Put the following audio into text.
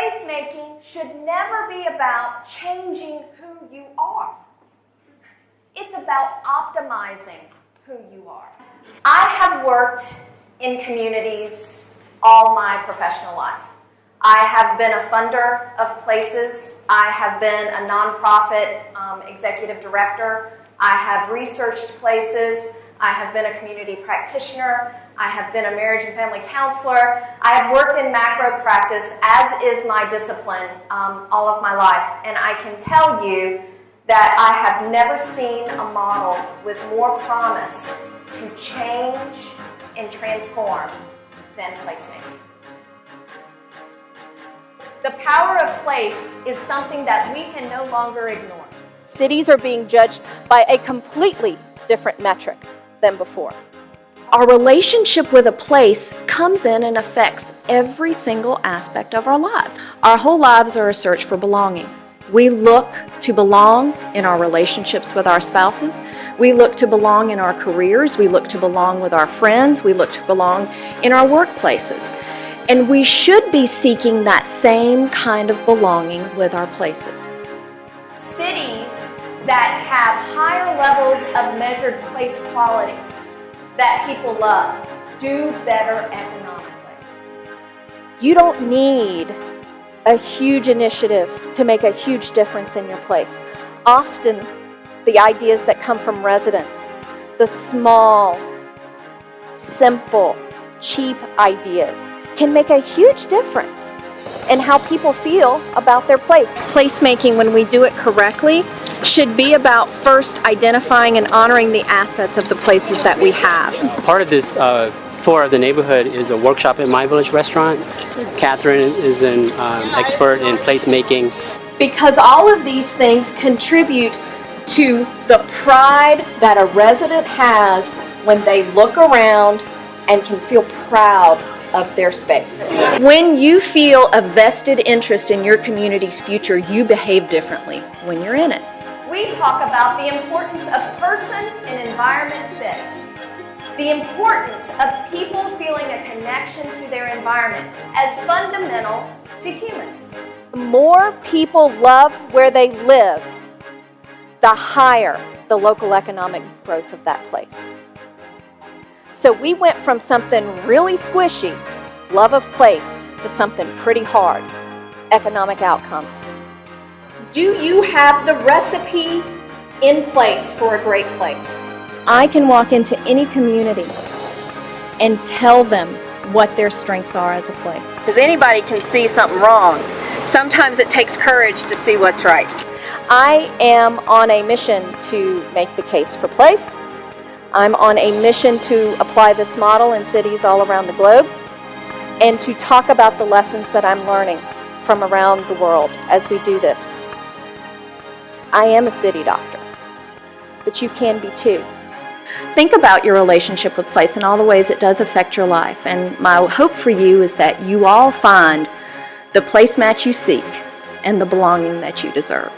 Placemaking should never be about changing who you are. It's about optimizing who you are. I have worked in communities all my professional life. I have been a funder of places. I have been a nonprofit executive director. I have researched places. I have been a community practitioner. I have been a marriage and family counselor. I have worked in macro practice, as is my discipline, all of my life. And I can tell you that I have never seen a model with more promise to change and transform than placemaking. The power of place is something that we can no longer ignore. Cities are being judged by a completely different metric than before. Our relationship with a place comes in and affects every single aspect of our lives. Our whole lives are a search for belonging. We look to belong in our relationships with our spouses. We look to belong in our careers. We look to belong with our friends. We look to belong in our workplaces. And we should be seeking that same kind of belonging with our places. Cities that have higher levels of measured place quality that people love do better economically. You don't need a huge initiative to make a huge difference in your place. Often, the ideas that come from residents, the small, simple, cheap ideas, can make a huge difference in how people feel about their place. Placemaking, when we do it correctly, should be about first identifying and honoring the assets of the places that we have. Part of this tour of the neighborhood is a workshop at My Village Restaurant. Catherine is an expert in placemaking. Because all of these things contribute to the pride that a resident has when they look around and can feel proud of their space. When you feel a vested interest in your community's future, you behave differently when you're in it. We talk about the importance of person and environment fit. The importance of people feeling a connection to their environment as fundamental to humans. The more people love where they live, the higher the local economic growth of that place. So we went from something really squishy, love of place, to something pretty hard, economic outcomes. Do you have the recipe in place for a great place? I can walk into any community and tell them what their strengths are as a place. Because anybody can see something wrong. Sometimes it takes courage to see what's right. I am on a mission to make the case for place. I'm on a mission to apply this model in cities all around the globe and to talk about the lessons that I'm learning from around the world as we do this. I am a city doctor, but you can be too. Think about your relationship with place and all the ways it does affect your life. And my hope for you is that you all find the placemat you seek and the belonging that you deserve.